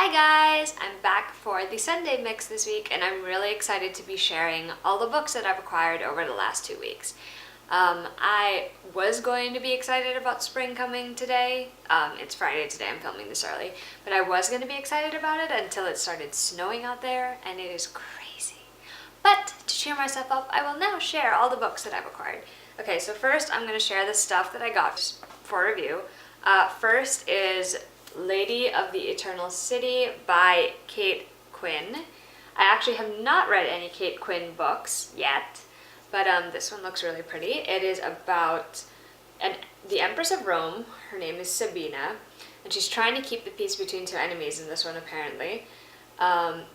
Hi guys! I'm back for the Sunday mix this week and I'm really excited to be sharing all the books that I've acquired over the last 2 weeks. I was going to be excited about spring coming today. It's Friday today, I'm filming this early, but I was going to be excited about it until it started snowing out there and it is crazy. But to cheer myself up, I will now share all the books that I've acquired. Okay, so first I'm going to share the stuff that I got for review. First is Lady of the Eternal City by Kate Quinn. I actually have not read any Kate Quinn books yet, but this one looks really pretty. It is about the Empress of Rome. Her name is Sabina, and she's trying to keep the peace between two enemies in this one, apparently. I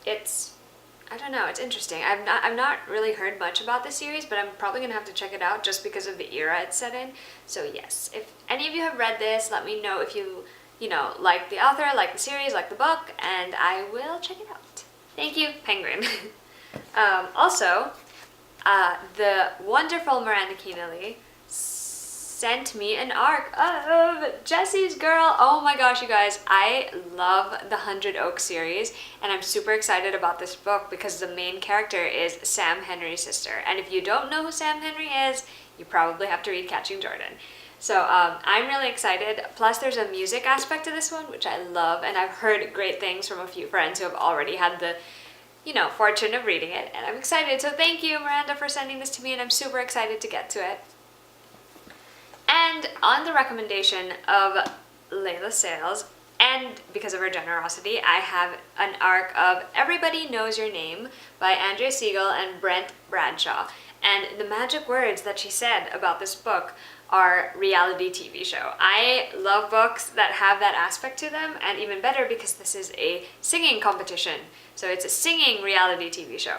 don't know, it's interesting. I've not really heard much about this series, but I'm probably gonna have to check it out just because of the era it's set in. So yes, if any of you have read this, let me know if you like the author, like the series, like the book, and I will check it out. Thank you, Penguin. Also, the wonderful Miranda Keenely sent me an arc of Jessie's Girl. Oh my gosh, you guys, I love the 100 Oaks series, and I'm super excited about this book because the main character is Sam Henry's sister. And if you don't know who Sam Henry is, you probably have to read Catching Jordan. So I'm really excited. Plus there's a music aspect to this one, which I love, and I've heard great things from a few friends who have already had the fortune of reading it, and I'm excited. So thank you, Miranda, for sending this to me, and I'm super excited to get to it. And on the recommendation of Layla Sales, and because of her generosity, I have an arc of Everybody Knows Your Name by Andrea Siegel and Brent Bradshaw. And the magic words that she said about this book are reality TV show. I love books that have that aspect to them, and even better because this is a singing competition. So it's a singing reality TV show.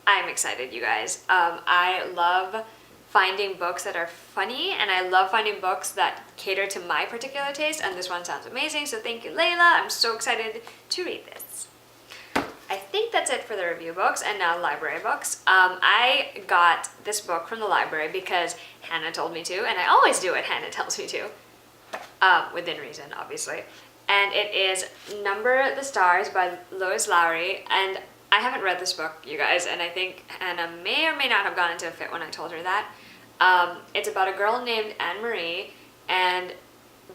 I'm excited, you guys. I love finding books that are funny, and I love finding books that cater to my particular taste, and this one sounds amazing, so thank you, Layla. I'm so excited to read this. I think that's it for the review books, and now library books. I got this book from the library because Hannah told me to, and I always do what Hannah tells me to, within reason, obviously. And it is Number the Stars by Lois Lowry, and I haven't read this book, you guys, and I think Hannah may or may not have gone into a fit when I told her that. It's about a girl named Anne-Marie, and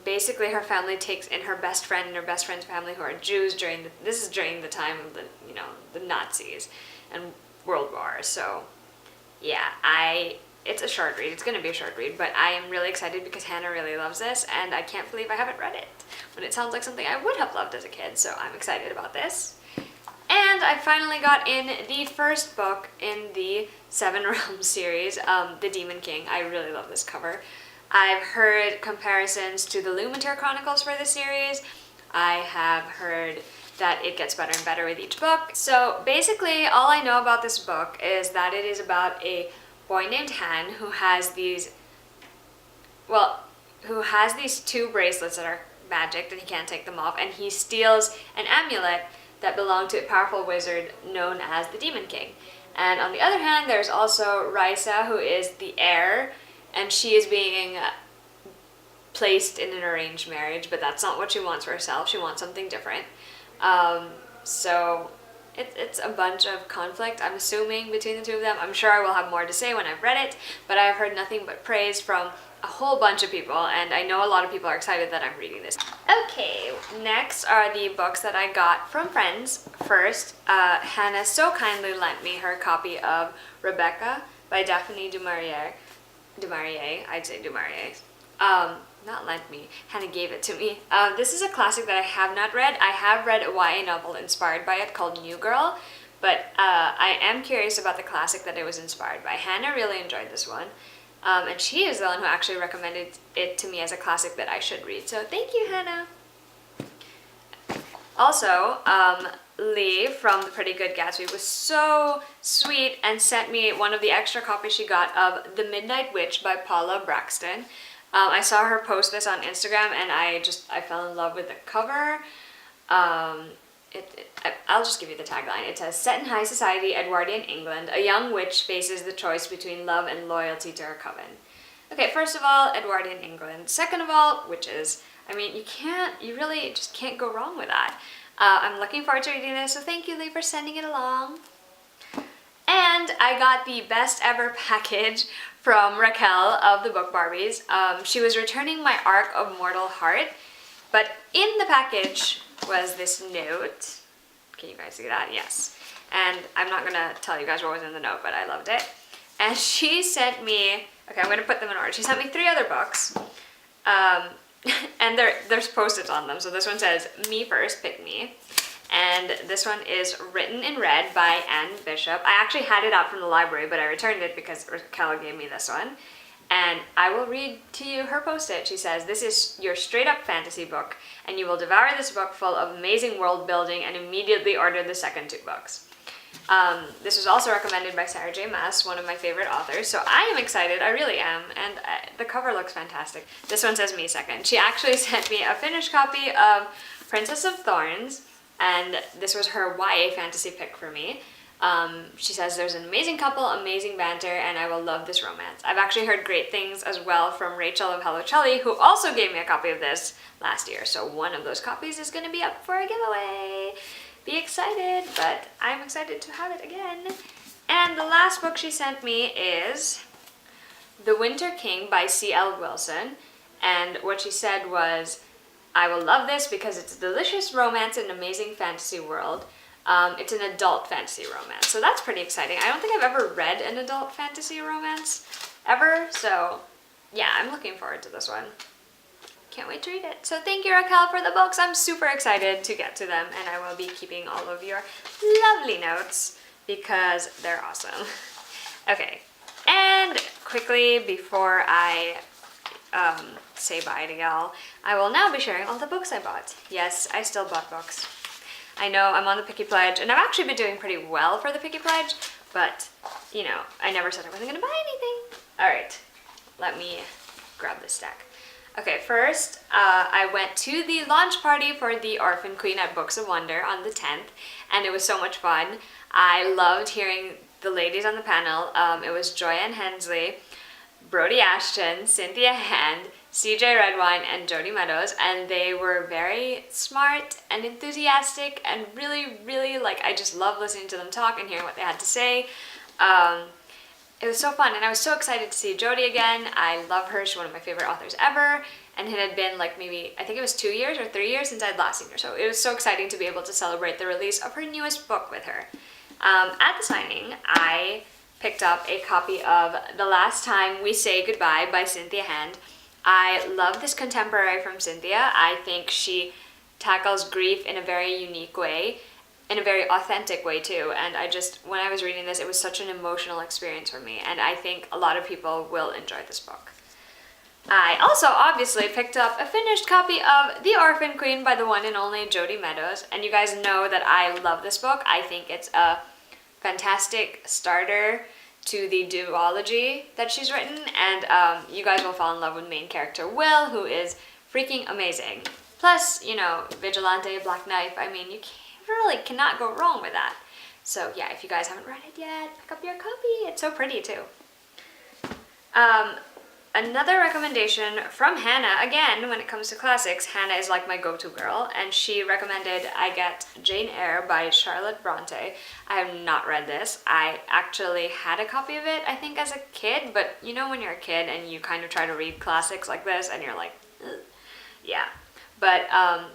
basically her family takes in her best friend and her best friend's family, who are Jews during the time of the Nazis and World War. So yeah, it's a short read. It's going to be a short read, but I am really excited because Hannah really loves this, and I can't believe I haven't read it when it sounds like something I would have loved as a kid, so I'm excited about this. And I finally got in the first book in the Seven Realms series, The Demon King. I really love this cover. I've heard comparisons to the Lumitere Chronicles for the series. I have heard that it gets better and better with each book. So basically all I know about this book is that it is about a boy named Han who has these two bracelets that are magic and he can't take them off, and he steals an amulet that belonged to a powerful wizard known as the Demon King. And on the other hand, there's also Raisa, who is the heir, and she is being placed in an arranged marriage, but that's not what she wants for herself. She wants something different. So it's a bunch of conflict, I'm assuming, between the two of them. I'm sure I will have more to say when I've read it, but I've heard nothing but praise from a whole bunch of people, and I know a lot of people are excited that I'm reading this. Okay, next are the books that I got from friends. First, Hannah so kindly lent me her copy of Rebecca by Daphne du Maurier. I'd say du Maurier. Not lent me, Hannah gave it to me. This is a classic that I have not read. I have read a YA novel inspired by it called New Girl, but I am curious about the classic that it was inspired by. Hannah really enjoyed this one, and she is the one who actually recommended it to me as a classic that I should read, so thank you, Hannah. Also, Lee from The Pretty Good Gatsby was so sweet and sent me one of the extra copies she got of The Midnight Witch by Paula Braxton. I saw her post this on Instagram, and I fell in love with the cover. I'll just give you the tagline. It says, set in high society, Edwardian England, a young witch faces the choice between love and loyalty to her coven. Okay, first of all, Edwardian England. Second of all, witches. I mean, you really just can't go wrong with that. I'm looking forward to reading this, so thank you, Lee, for sending it along. And I got the best ever package from Raquel of the Book Barbies. She was returning my Arc of Mortal Heart, but in the package was this note. Can you guys see that? Yes. And I'm not gonna tell you guys what was in the note, but I loved it. And she sent me, okay, I'm gonna put them in order. She sent me 3 other books. And there's Post-its on them. So this one says, Me First, Pick Me. And this one is Written in Red by Anne Bishop. I actually had it out from the library, but I returned it because Raquel gave me this one. And I will read to you her post-it. She says, this is your straight-up fantasy book, and you will devour this book full of amazing world building and immediately order the second 2 books. This was also recommended by Sarah J. Maas, one of my favorite authors, so I am excited, I really am, and the cover looks fantastic. This one says Me Second. She actually sent me a finished copy of Princess of Thorns, and this was her YA fantasy pick for me. She says there's an amazing couple, amazing banter, and I will love this romance. I've actually heard great things as well from Rachel of Hello Chelly, who also gave me a copy of this last year, so one of those copies is going to be up for a giveaway. Be excited, but I'm excited to have it again. And the last book she sent me is The Winter King by C.L. Wilson, and what she said was, I will love this because it's a delicious romance in an amazing fantasy world. It's an adult fantasy romance, so that's pretty exciting. I don't think I've ever read an adult fantasy romance ever, so yeah, I'm looking forward to this one. Can't wait to read it. So thank you, Raquel, for the books. I'm super excited to get to them, and I will be keeping all of your lovely notes because they're awesome. Okay, and quickly before I say bye to y'all, I will now be sharing all the books I bought. Yes, I still bought books. I know I'm on the Picky Pledge, and I've actually been doing pretty well for the Picky Pledge, but, you know, I never said I wasn't going to buy anything. All right, let me grab this stack. Okay, first, I went to the launch party for The Orphan Queen at Books of Wonder on the 10th, and it was so much fun. I loved hearing the ladies on the panel. It was Joyanne Hensley, Brody Ashton, Cynthia Hand, CJ Redwine, and Jody Meadows, and they were very smart and enthusiastic and really, really, like, I just love listening to them talk and hearing what they had to say. It was so fun, and I was so excited to see Jody again. I love her. She's one of my favorite authors ever, and it had been like maybe, I think it was 2 years or 3 years since I'd last seen her, so it was so exciting to be able to celebrate the release of her newest book with her. At the signing, I picked up a copy of The Last Time We Say Goodbye by Cynthia Hand. I love this contemporary from Cynthia. I think she tackles grief in a very unique way, in a very authentic way too, and when I was reading this, it was such an emotional experience for me, and I think a lot of people will enjoy this book. I also obviously picked up a finished copy of The Orphan Queen by the one and only Jody Meadows, and you guys know that I love this book. I think it's a fantastic starter to the duology that she's written, and you guys will fall in love with main character Will, who is freaking amazing. Plus, you know, Vigilante, Black Knife, I mean, you really cannot go wrong with that. So yeah, if you guys haven't read it yet, pick up your copy. It's so pretty too. Another recommendation from Hannah, again, when it comes to classics, Hannah is like my go-to girl, and she recommended I get Jane Eyre by Charlotte Bronte. I have not read this. I actually had a copy of it, I think, as a kid, but you know when you're a kid and you kind of try to read classics like this and you're like, ugh. Yeah. But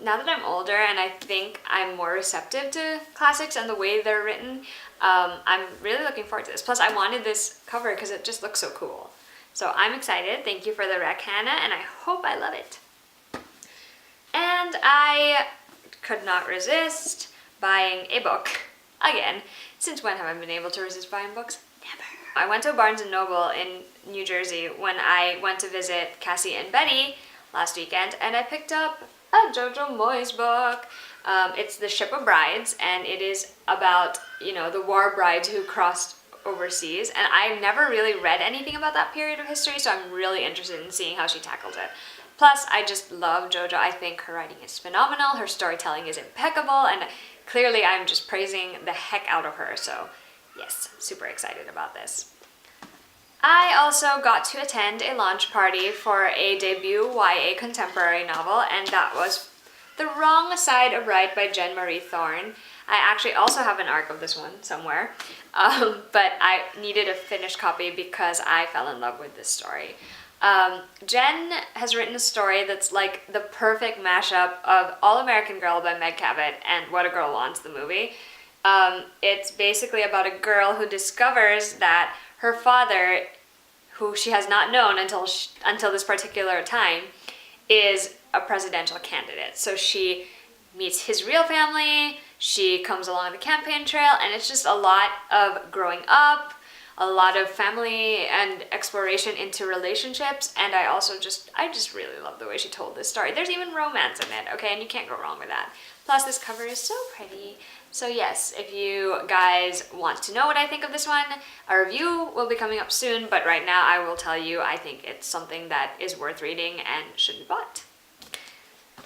now that I'm older and I think I'm more receptive to classics and the way they're written, I'm really looking forward to this. Plus, I wanted this cover because it just looks so cool. So I'm excited. Thank you for the rec, Hannah, and I hope I love it. And I could not resist buying a book again. Since when have I been able to resist buying books? Never. I went to Barnes & Noble in New Jersey when I went to visit Cassie and Betty last weekend, and I picked up a Jojo Moyes book. It's The Ship of Brides, and it is about, you know, the war brides who crossed overseas, and I've never really read anything about that period of history, so I'm really interested in seeing how she tackles it. Plus, I just love Jojo. I think her writing is phenomenal, her storytelling is impeccable, and clearly I'm just praising the heck out of her, so yes, super excited about this. I also got to attend a launch party for a debut YA contemporary novel, and that was The Wrong Side of Right by Jen Marie Thorne. I actually also have an arc of this one somewhere, but I needed a finished copy because I fell in love with this story. Jen has written a story that's like the perfect mashup of All American Girl by Meg Cabot and What a Girl Wants, the movie. It's basically about a girl who discovers that her father, who she has not known until this particular time, is a presidential candidate. So she meets his real family, she comes along the campaign trail, and it's just a lot of growing up, a lot of family and exploration into relationships, and I just really love the way she told this story. There's even romance in it, okay, and you can't go wrong with that. Plus, this cover is so pretty. So yes, if you guys want to know what I think of this one, a review will be coming up soon, but right now I will tell you I think it's something that is worth reading and should be bought.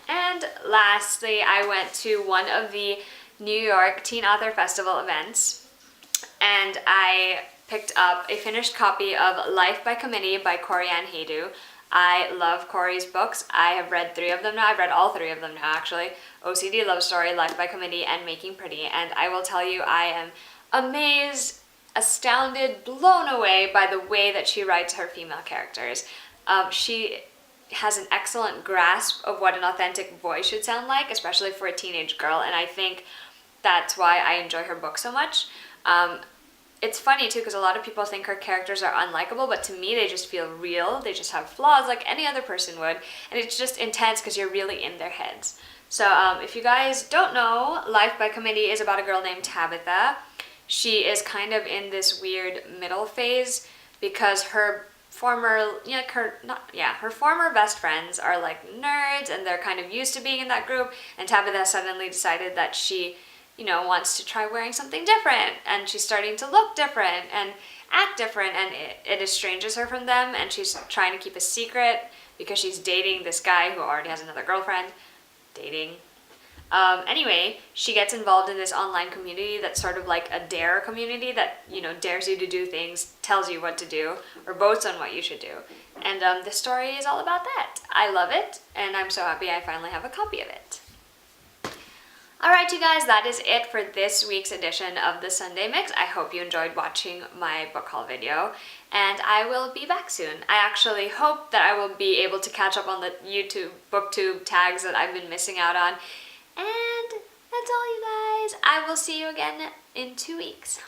And lastly, I went to one of the New York Teen Author Festival events, and I picked up a finished copy of Life by Committee by Corianne Haydu. I love Corey's books. I have read 3 of them now. I've read all 3 of them now, actually. OCD Love Story, Life by Committee, and Making Pretty. And I will tell you, I am amazed, astounded, blown away by the way that she writes her female characters. She has an excellent grasp of what an authentic voice should sound like, especially for a teenage girl, and I think that's why I enjoy her book so much. It's funny too, because a lot of people think her characters are unlikable, but to me they just feel real. They just have flaws like any other person would, and it's just intense because you're really in their heads. So if you guys don't know, Life by Committee is about a girl named Tabitha. She is kind of in this weird middle phase because her former best friends are like nerds, and they're kind of used to being in that group, and Tabitha suddenly decided that she wants to try wearing something different, and she's starting to look different and act different, and it estranges her from them, and she's trying to keep a secret because she's dating this guy who already has another girlfriend. Anyway, she gets involved in this online community that's sort of like a dare community that, dares you to do things, tells you what to do, or votes on what you should do. And the story is all about that. I love it, and I'm so happy I finally have a copy of it. Alright you guys, that is it for this week's edition of the Sunday Mix. I hope you enjoyed watching my book haul video, and I will be back soon. I actually hope that I will be able to catch up on the YouTube booktube tags that I've been missing out on. And that's all you guys. I will see you again in 2 weeks.